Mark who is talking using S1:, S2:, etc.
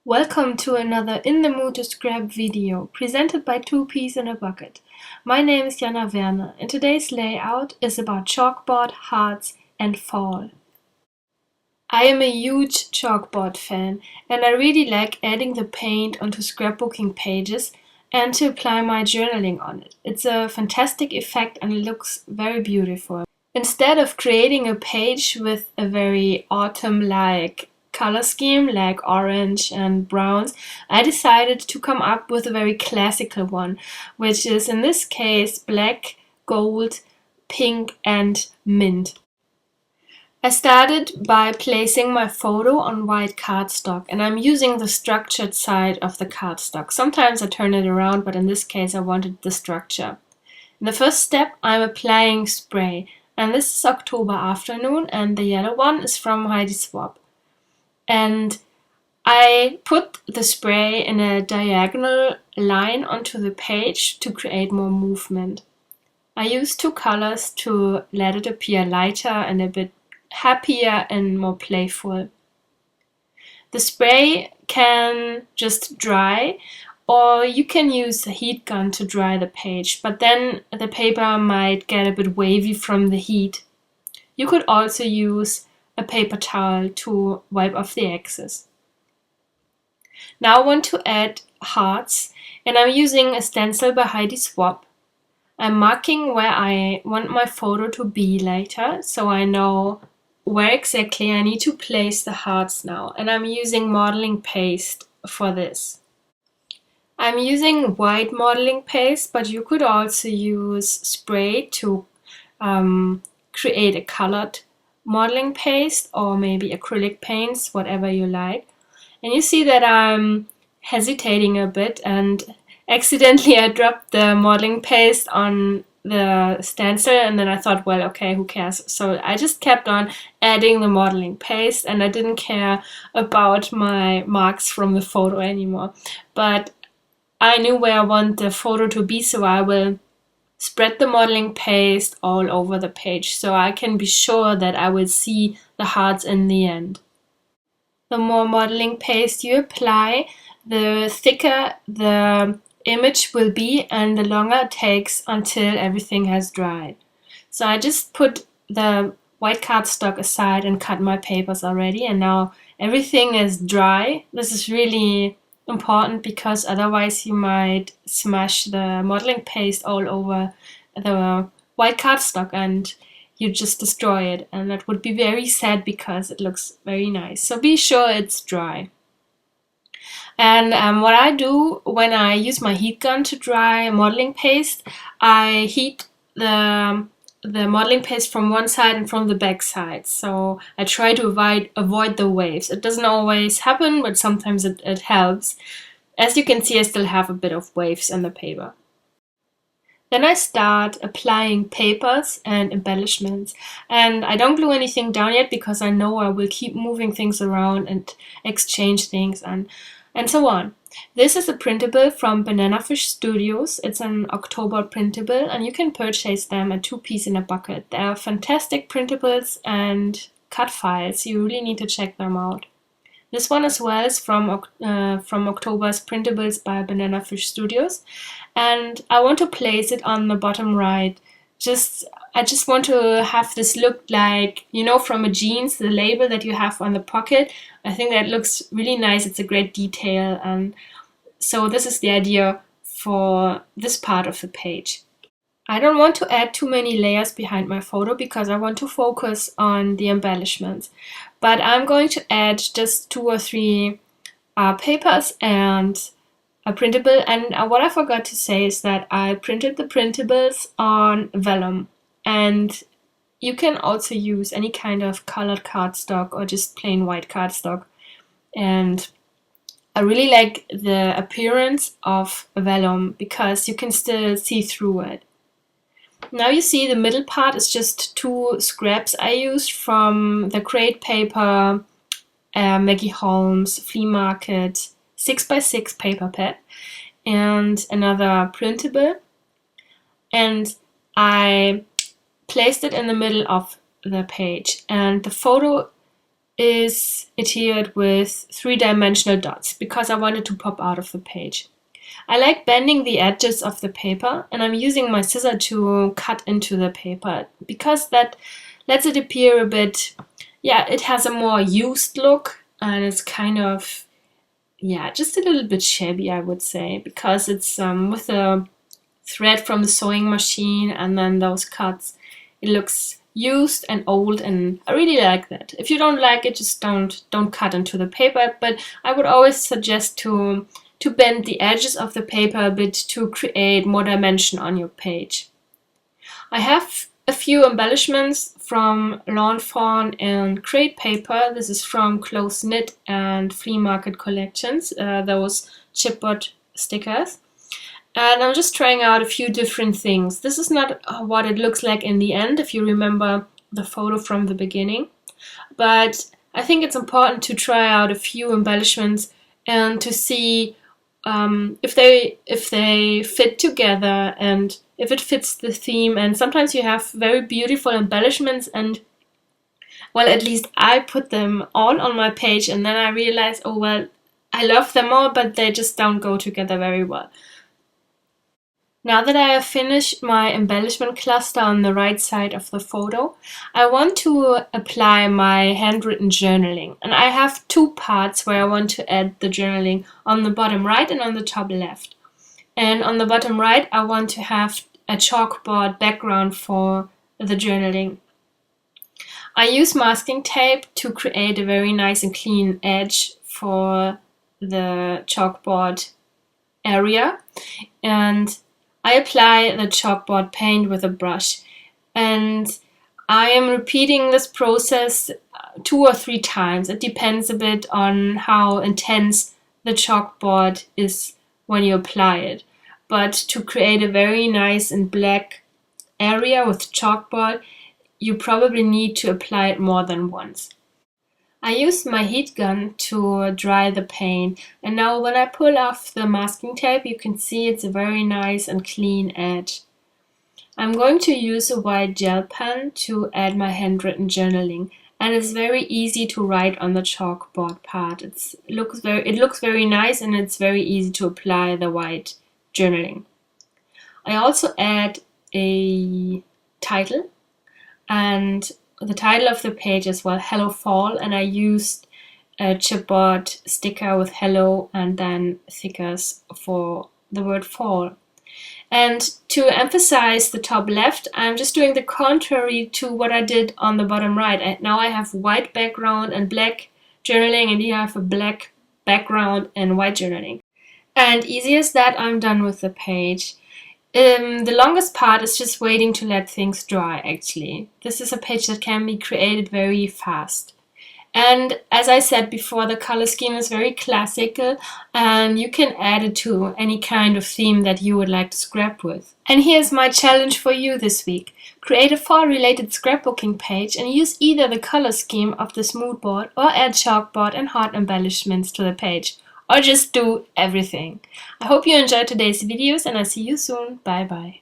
S1: Welcome to another In the Mood to Scrap video, presented by Two Peas in a Bucket. My name is Janna Werner, and today's layout is about chalkboard, hearts, and fall. I am a huge chalkboard fan, and I really like adding the paint onto scrapbooking pages and to apply my journaling on it. It's a fantastic effect and it looks very beautiful. Instead of creating a page with a very autumn-like color scheme like orange and browns, I decided to come up with a very classical one, which is in this case black, gold, pink and mint. I started by placing my photo on white cardstock, and I'm using the structured side of the cardstock. Sometimes I turn it around, but in this case I wanted the structure. In the first step I'm applying spray, and this is October Afternoon, and the yellow one is from Heidi Swapp. And I put the spray in a diagonal line onto the page to create more movement. I used two colors to let it appear lighter and a bit happier and more playful. The spray can just dry, or you can use a heat gun to dry the page, but then the paper might get a bit wavy from the heat. You could also use a paper towel to wipe off the excess. Now I want to add hearts, and I'm using a stencil by Heidi Swapp. I'm marking where I want my photo to be later, so I know where exactly I need to place the hearts now, and I'm using modeling paste for this. I'm using white modeling paste, but you could also use spray to create a colored modeling paste, or maybe acrylic paints, whatever you like. And you see that I'm hesitating a bit, and accidentally I dropped the modeling paste on the stencil, and then I thought, well, okay, who cares? So I just kept on adding the modeling paste, and I didn't care about my marks from the photo anymore. But I knew where I want the photo to be, so I will spread the modeling paste all over the page so I can be sure that I will see the hearts in the end. The more modeling paste you apply, the thicker the image will be and the longer it takes until everything has dried. So I just put the white cardstock aside and cut my papers already, and now everything is dry. This is really important because otherwise you might smash the modeling paste all over the white cardstock and you just destroy it, and that would be very sad because it looks very nice. So be sure it's dry. And what I do when I use my heat gun to dry modeling paste, I heat the modeling paste from one side and from the back side. So I try to avoid the waves. It doesn't always happen, but sometimes it helps. As you can see, I still have a bit of waves in the paper. Then I start applying papers and embellishments, and I don't glue anything down yet because I know I will keep moving things around and exchange things and so on. This is a printable from Banana Fish Studios. It's an October printable, and you can purchase them at Two Peas in a Bucket. They are fantastic printables and cut files. You really need to check them out. This one as well is from October's printables by Banana Fish Studios, and I want to place it on the bottom right. I just want to have this look like, you know, from a jeans, the label that you have on the pocket. I think that looks really nice. It's a great detail, and so this is the idea for this part of the page. I don't want to add too many layers behind my photo because I want to focus on the embellishments. But I'm going to add just 2 or 3 papers and a printable. And what I forgot to say is that I printed the printables on vellum. And you can also use any kind of colored cardstock or just plain white cardstock. And I really like the appearance of vellum because you can still see through it. Now you see the middle part is just 2 scraps I used from the Crate Paper Maggie Holmes Flea Market 6x6 paper pad and another printable, and I placed it in the middle of the page, and the photo is adhered with 3-dimensional dots because I want it to pop out of the page. I like bending the edges of the paper, and I'm using my scissor to cut into the paper because that lets it appear a bit, it has a more used look, and it's kind of, just a little bit shabby, I would say, because it's with a thread from the sewing machine and then those cuts. It looks used and old, and I really like that. If you don't like it, just don't cut into the paper, but I would always suggest to bend the edges of the paper a bit to create more dimension on your page. I have a few embellishments from Lawn Fawn and Crate paper. This is from Close Knit and Flea Market collections, those chipboard stickers. And I'm just trying out a few different things. This is not what it looks like in the end, if you remember the photo from the beginning. But I think it's important to try out a few embellishments and to see if they fit together and if it fits the theme. And sometimes you have very beautiful embellishments, and well, at least I put them all on my page and then I realize, oh well, I love them all, but they just don't go together very well. Now that I have finished my embellishment cluster on the right side of the photo, I want to apply my handwritten journaling. And I have two parts where I want to add the journaling, on the bottom right and on the top left. And on the bottom right, I want to have a chalkboard background for the journaling. I use masking tape to create a very nice and clean edge for the chalkboard area. And I apply the chalkboard paint with a brush, and I am repeating this process 2 or 3 times. It depends a bit on how intense the chalkboard is when you apply it. But to create a very nice and black area with chalkboard, you probably need to apply it more than once. I used my heat gun to dry the paint, and now when I pull off the masking tape, you can see it's a very nice and clean edge. I'm going to use a white gel pen to add my handwritten journaling, and it's very easy to write on the chalkboard part. It looks very nice, and it's very easy to apply the white journaling. I also add a title, and the title of the page as well, Hello Fall, and I used a chipboard sticker with hello and then stickers for the word fall. And to emphasize the top left, I'm just doing the contrary to what I did on the bottom right. Now I have white background and black journaling, and here I have a black background and white journaling. And easy as that, I'm done with the page. The longest part is just waiting to let things dry, actually. This is a page that can be created very fast. And as I said before, the color scheme is very classical, and you can add it to any kind of theme that you would like to scrap with. And here's my challenge for you this week. Create a fall-related scrapbooking page and use either the color scheme of this mood board or add chalkboard and heart embellishments to the page. Or just do everything. I hope you enjoyed today's videos, and I'll see you soon. Bye bye.